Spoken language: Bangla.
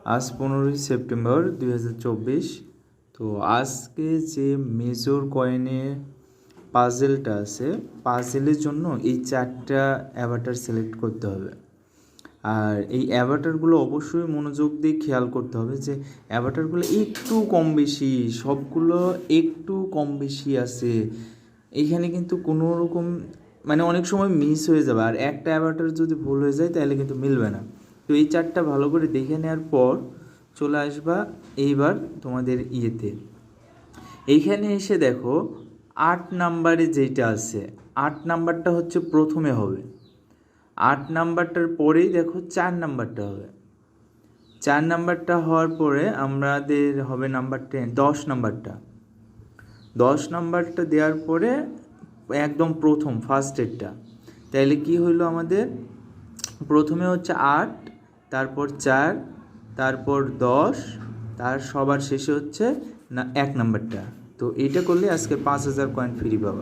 আজ 15 সেপ্টেম্বর 2024। তো আজকে যে মেজর কয়েনে পাজেলটা আছে, পাজেলের জন্য এই 4টা অ্যাভাটার সিলেক্ট করতে হবে। আর এই অ্যাভাটারগুলো অবশ্যই মনোযোগ দিয়ে খেয়াল করতে হবে যে অ্যাভাটারগুলো একটু কম বেশি, সবগুলো একটু কম বেশি আছে। এইখানে কিন্তু কোনো রকম মানে অনেক সময় মিস হয়ে যাবে, আর একটা অ্যাভাটার যদি ভুল হয়ে যায় তাহলে কিন্তু মিলবে না। তো এই 4টা ভালো করে দেখে নেওয়ার পর চলে আসবা এইবার তোমাদের ইয়েতে। এইখানে এসে দেখো 8 নাম্বারে যেটা আছে, 8 নাম্বারটা হচ্ছে প্রথমে হবে। 8 নাম্বারটার পরেই দেখো 4 নাম্বারটা হবে। 4 নাম্বারটা হওয়ার পরে আমাদের হবে নাম্বার 10 নাম্বারটা। 10 নাম্বারটা দেওয়ার পরে একদম প্রথম ফার্স্টেরটা। তাহলে কি হইলো আমাদের, প্রথমে হচ্ছে 8, তারপর 4, তারপর 10, তার সবার শেষে হচ্ছে 1 নাম্বারটা। তো এইটা করলে আজকে 5000 কয়েন ফ্রি পাবা।